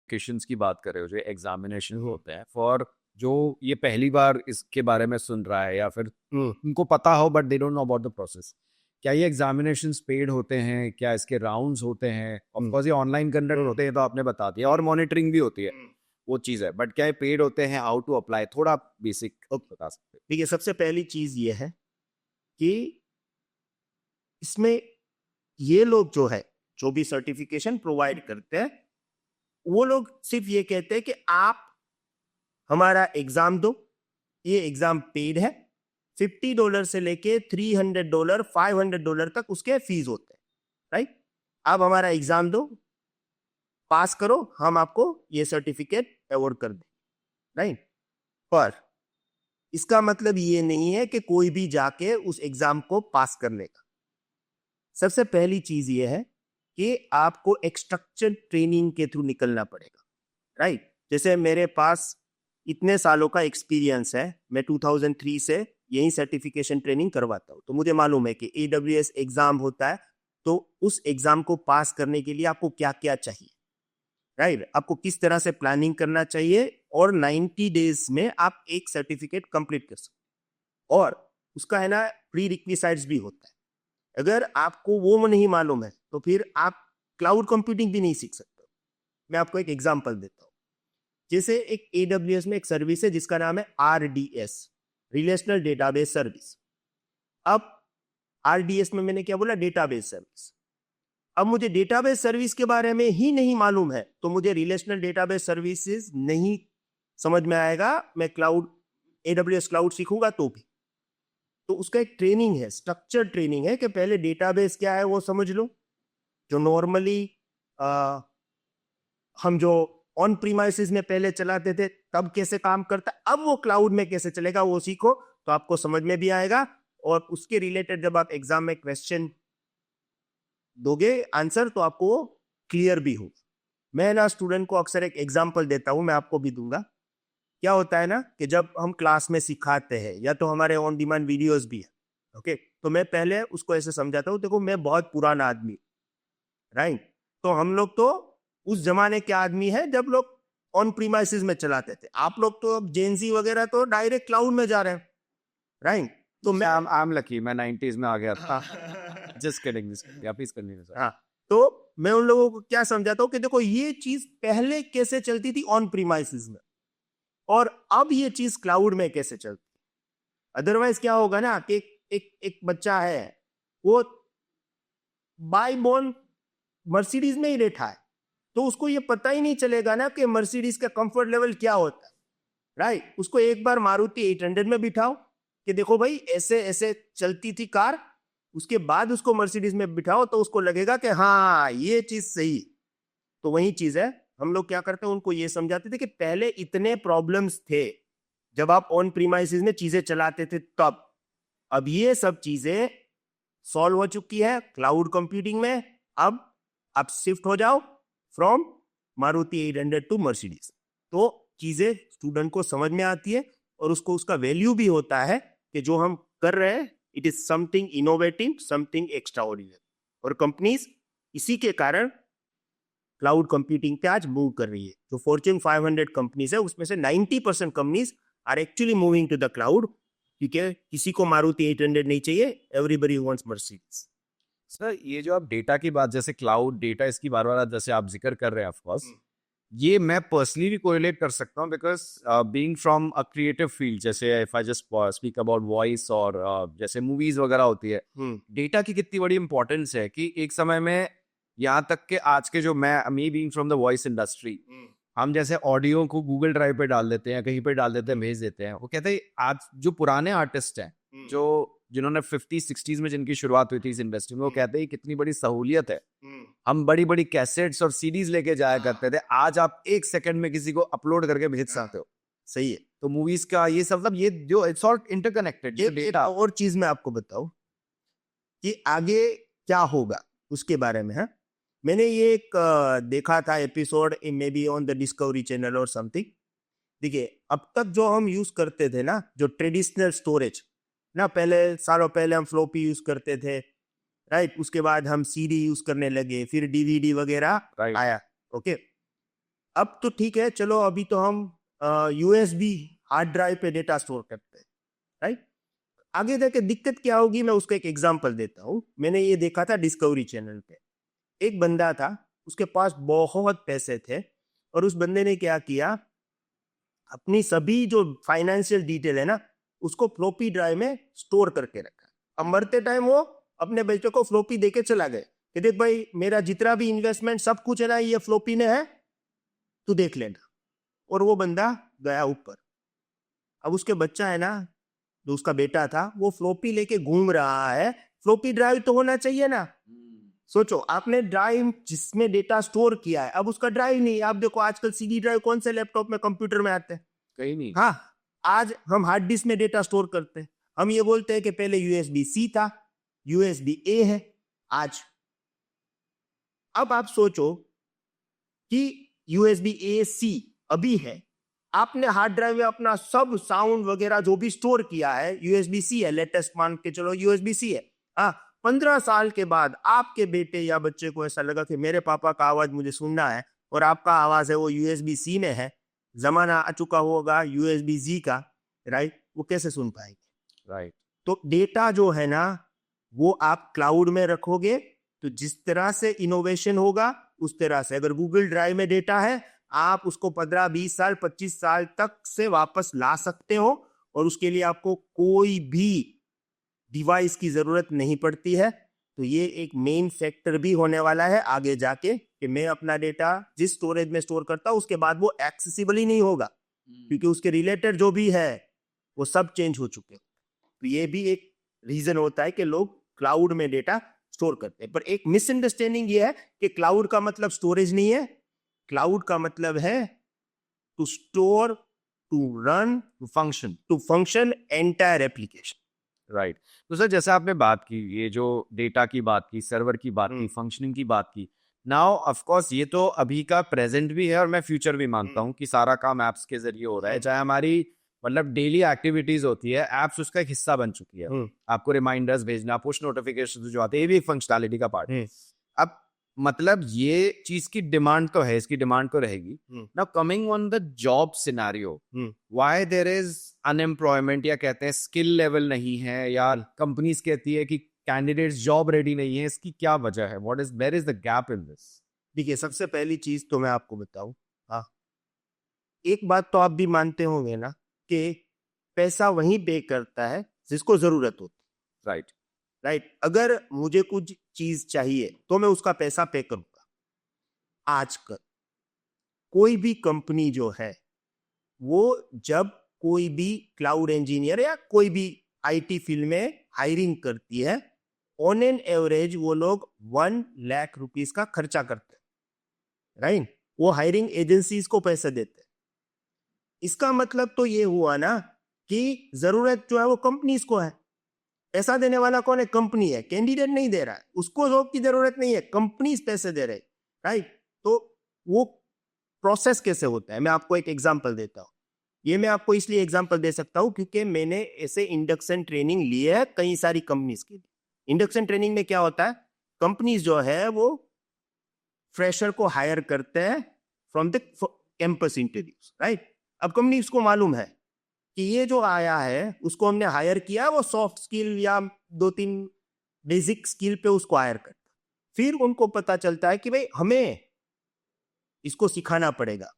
Certifications की बात कर रहे हो, जो एग्जामिनेशन होते हैं, फॉर जो ये पहली बार इसके बारे में सुन रहा है या फिर उनको पता हो but they don't know about the process, क्या ये एग्जामिनेशंस पेड होते हैं? क्या इसके राउंड्स होते हैं? ऑफ कोर्स ये ऑनलाइन कंडक्ट होते हैं, तो आपने बता दिया, और मॉनिटरिंग भी होती है, वो चीज़ है, बट क्या ये पेड होते हैं? हाउ टू अप्लाई, थोड़ा बेसिक बता सकते हैं? ठीक है, सबसे पहली चीज ये है कि इसमें ये लोग जो भी सर्टिफिकेशन प्रोवाइड करते हैं, वो लोग सिर्फ ये कहते हैं कि आप हमारा एग्जाम दो, ये एग्जाम पेड है, $50 से लेके $300 $500 तक उसके फीस होते हैं, राइट? आप हमारा एग्जाम दो, पास करो, हम आपको ये सर्टिफिकेट अवॉर्ड कर दें, राइट? पर इसका मतलब ये नहीं है कि कोई भी जाके उस एग्जाम को पास कर लेगा। सबसे पहली चीज ये है कि आपको एक स्ट्रक्चर्ड ट्रेनिंग के थ्रू निकलना पड़ेगा, राइट? जैसे मेरे पास इतने सालों का एक्सपीरियंस है, मैं 2003 से यही सर्टिफिकेशन ट्रेनिंग करवाता हूँ, तो मुझे मालूम है कि AWS एग्जाम होता है, तो उस एग्जाम को पास करने के लिए आपको क्या क्या चाहिए, राइट? आपको किस तरह से प्लानिंग करना चाहिए, और 90 डेज में आप एक सर्टिफिकेट कंप्लीट कर सकते, और उसका है ना प्री रिक्विसाइट्स भी होता है। अगर आपको वो नहीं मालूम है तो फिर आप क्लाउड कंप्यूटिंग भी नहीं सीख सकते। मैं आपको एक एग्जांपल देता हूँ। जैसे एक AWS में एक सर्विस है जिसका नाम है RDS, रिलेशनल डेटाबेस सर्विस। अब RDS में मैंने क्या बोला? Database service. अब मुझे डेटाबेस सर्विस के बारे में ही नहीं मालूम है, तो मुझे रिलेशनल डेटाबेस सर्विसेज नहीं समझ में आएगा। मैं AWS क्लाउड सीखूंगा तो भी, तो उसका एक ट्रेनिंग है, स्ट्रक्चर्ड ट्रेनिंग है कि पहले डेटाबेस क्या है वो समझ लो, जो नॉर्मली हम जो ऑन प्रीमाइसेस में पहले चलाते थे तब कैसे काम करता, अब वो क्लाउड में कैसे चलेगा वो सीखो, तो आपको समझ में भी आएगा, और उसके रिलेटेड जब आप एग्जाम में क्वेश्चन दोगे आंसर, तो आपको वो क्लियर भी होगा। मैं ना स्टूडेंट को अक्सर एक एग्जाम्पल देता हूं, मैं आपको भी दूंगा। क्या होता है ना कि जब हम क्लास में सिखाते हैं, या तो हमारे ऑन डिमांड वीडियोस भी है, ओके, तो मैं पहले उसको ऐसे समझाता हूँ, देखो मैं बहुत पुराना आदमी, राइट? तो हम लोग तो उस जमाने के आदमी है जब लोग ऑन प्रीमाइसेस में चलाते थे, आप लोग तो अब जेनजी वगैरह तो डायरेक्ट क्लाउड में जा रहे हैं, राइट? तो मैं आई एम लकी, मैं 90s में आ गया था। Just kidding, please continue sir. हाँ, तो मैं उन लोगों को क्या समझाता हूँ कि देखो ये चीज पहले कैसे चलती थी ऑन प्रीमाइसेस में, और अब ये चीज क्लाउड में कैसे चलती है। अदरवाइज क्या होगा ना कि एक बच्चा है, वो बाय बॉर्न मर्सिडीज में ही बैठा है, तो उसको ये पता ही नहीं चलेगा ना कि मर्सिडीज का कंफर्ट लेवल क्या होता है, राइट? उसको एक बार मारुति 800 में बिठाओ कि देखो भाई ऐसे ऐसे चलती थी कार, उसके बाद उसको मर्सिडीज में बिठाओ, तो उसको लगेगा कि हाँ ये चीज सही। तो वही चीज है, हम लोग क्या करते हैं, उनको ये समझाते थे कि पहले इतने प्रॉब्लम्स थे जब आप ऑन प्रीमाइसेस में चीजें चलाते थे तब, अब ये सब चीजें सॉल्व हो चुकी है क्लाउड कंप्यूटिंग में। अब आप शिफ्ट हो जाओ फ्रॉम मारुति 800 टू मर्सिडीज, तो चीजें स्टूडेंट को समझ में आती है, और उसको उसका वैल्यू भी होता है कि जो हम कर रहे हैं it is something innovative, something extraordinary, और कंपनीज इसी के कारण क्लाउड कंप्यूटिंग पे आज मूव कर रही है। जो फॉर्च्यून 500 कंपनीज है उसमें से 90% companies are actually moving to the cloud, क्योंकि किसी को मारुति 800 नहीं चाहिए, एवरीबॉडी वांट्स मर्सिडीज। सर, ये जो आप डेटा की बात, जैसे क्लाउड डेटा, इसकी बार बार जैसे आप जिक्र कर रहे हैं, ऑफ कोर्स ये मैं पर्सनली भी कोरिलेट कर सकता हूँ, because being from a creative field, जैसे if I just speak about voice, और जैसे मूवीज वगैरह होती है, डेटा की कितनी बड़ी इंपॉर्टेंस है कि एक समय में, यहाँ तक कि आज के जो me being from the voice industry, हम जैसे ऑडियो को गूगल ड्राइव पे डाल देते हैं, कहीं पे डाल देते हैं, भेज देते हैं, वो कहते हैं आज जो पुराने आर्टिस्ट हैं, जो जिन्होंने 50-60s में जिनकी शुरुआत हुई थी इस इंडस्ट्री में, वो कहते हैं कितनी बड़ी सहूलियत है, हम बड़ी बड़ी कैसेट्स और सीडीज लेके जाया करते थे, आज आप 1 सेकंड में किसी को अपलोड करके भेज सकते हो। सही है। तो मूवीज का ये सब, मतलब ये जो इट्स ऑल इंटरकनेक्टेड, ये एक डेटा। और चीज मैं आपको बताऊं कि आगे क्या होगा उसके बारे में है। मैंने ये एक देखा था episode may be on the discovery channel और समथिंग। देखिए, अब तक जो हम यूज करते थे ना, जो ट्रेडिशनल स्टोरेज ना, पहले सालों पहले हम फ्लॉपी यूज करते थे, राइट? उसके बाद हम सीडी यूज करने लगे, फिर डीवीडी वगैरह आया, ओके। अब तो ठीक है, चलो अभी तो हम यूएसबी हार्ड ड्राइव पे डेटा स्टोर करते हैं, राइट। आगे जाके दिक्कत क्या होगी, मैं उसका एक एग्जांपल देता हूँ। मैंने ये देखा था डिस्कवरी चैनल पे, एक बंदा था, उसके पास बहुत पैसे थे, और उस बंदे ने क्या किया, अपनी सभी जो फाइनेंशियल डिटेल है ना, उसको फ्लॉपी ड्राइव में स्टोर करके रखा। अब मरते टाइम वो अपने बच्चों को फ्लॉपी देके चला गया कि देख भाई, मेरा जितना भी इन्वेस्टमेंट सब कुछ है ना, ये फ्लॉपी में है, तू देख लेना। और वो बंदा गया ऊपर। अब उसके बच्चा है ना, जो उसका बेटा था, वो फ्लॉपी लेके घूम रहा है। फ्लॉपी ड्राइव तो होना चाहिए ना। सोचो, आपने ड्राइव जिसमें डेटा स्टोर किया है, अब उसका ड्राइव नहीं। आप देखो आजकल सीडी ड्राइव कौन से लैपटॉप में, कंप्यूटर में आते हैं? कहीं नहीं। हाँ, आज हम हार्ड डिस्क में डेटा स्टोर करते हैं। हम ये बोलते हैं कि पहले यूएसबी सी था, यूएसबी ए है आज। अब आप सोचो कि यूएसबी ए सी अभी है, आपने हार्ड ड्राइव में अपना सब साउंड वगैरह जो भी स्टोर किया है, यूएसबी सी है, लेटेस्ट मान के चलो यूएसबी सी है। हाँ, 15 साल के बाद आपके बेटे या बच्चे को ऐसा लगा कि मेरे पापा का आवाज मुझे सुनना है, और आपका आवाज है वो यूएसबी सी में है, जमाना आ चुका होगा यूएसबी जी का, राइट। वो कैसे सुन पाएंगे? राइट। तो डेटा जो है ना, वो आप क्लाउड में रखोगे तो जिस तरह से इनोवेशन होगा उस तरह से। अगर गूगल ड्राइव में डेटा है, आप उसको 15, 20 साल, 25 साल तक से वापस ला सकते हो, और उसके लिए आपको कोई भी डिवाइस की जरूरत नहीं पड़ती है। तो ये एक मेन फैक्टर भी होने वाला है आगे जाके, कि मैं अपना डेटा जिस स्टोरेज में स्टोर करता हूं, उसके बाद वो एक्सेसिबल ही नहीं होगा, क्योंकि उसके रिलेटेड जो भी है वो सब चेंज हो चुके हैं। तो ये भी एक रीजन होता है कि लोग क्लाउड में डेटा स्टोर करते हैं। पर एक मिसअंडरस्टैंडिंग ये है कि क्लाउड का मतलब स्टोरेज नहीं है। क्लाउड का मतलब है to store, to run, to function entire application. Right. तो सर, जैसे आपने बात की, ये जो डेटा की बात की, सर्वर की बात की, फंक्शनिंग की बात की, नाउ ऑफ कोर्स ये तो अभी का प्रेजेंट भी है, और मैं फ्यूचर भी मानता हूँ कि सारा काम एप्स के जरिए हो रहा है। चाहे हमारी मतलब डेली एक्टिविटीज होती है, एप्स उसका एक हिस्सा बन चुकी है। आपको रिमाइंडर्स भेजना, पुश नोटिफिकेशन जो आते हैं, ये भी एक फंक्शनैलिटी का पार्ट है। अब मतलब ये चीज की डिमांड तो है, इसकी डिमांड तो रहेगी। Now coming on the job scenario, why there is unemployment, या कहते हैं स्किल लेवल नहीं है, या कंपनीज कहती है कि कैंडिडेट्स जॉब रेडी नहीं है, इसकी क्या वजह है? What is, where is the gap in this? देखिए, सबसे पहली चीज तो मैं आपको बताऊं, हाँ, एक बात तो आप भी मानते होंगे ना कि पैसा वहीं पे करता है जिसको जरूरत होती। राइट। राइट। अगर मुझे कुछ चीज चाहिए तो मैं उसका पैसा पे करूंगा। आजकल कोई भी कंपनी जो है, वो जब कोई भी क्लाउड इंजीनियर या कोई भी आईटी फील्ड में हायरिंग करती है, ऑन एन एवरेज वो लोग 1 लाख रुपीस का खर्चा करते हैं, राइट। वो हायरिंग एजेंसीज को पैसे देते हैं। इसका मतलब तो ये हुआ ना कि जरूरत जो है वो कंपनीज को है। पैसा देने वाला कौन है? कंपनी है। कैंडिडेट नहीं दे रहा है, उसको जॉब की जरूरत नहीं है, कंपनीज पैसे दे रहे, राइट। तो वो प्रोसेस कैसे होता है, मैं आपको एक एग्जांपल देता हूँ। ये मैं आपको इसलिए एग्जांपल दे सकता हूँ क्योंकि मैंने ऐसे इंडक्शन ट्रेनिंग ली है कई सारी कंपनीज के लिए। इंडक्शन ट्रेनिंग में क्या होता है, कंपनीज जो है वो फ्रेशर को हायर करते हैं from the campus interviews, right. अब कंपनीज को मालूम है कि ये जो आया है उसको हमने हायर किया, वो सॉफ्ट स्किल या 2-3 बेसिक स्किल पे उसको हायर करता। फिर उनको पता चलता है कि भाई हमें इसको सिखाना पड़ेगा,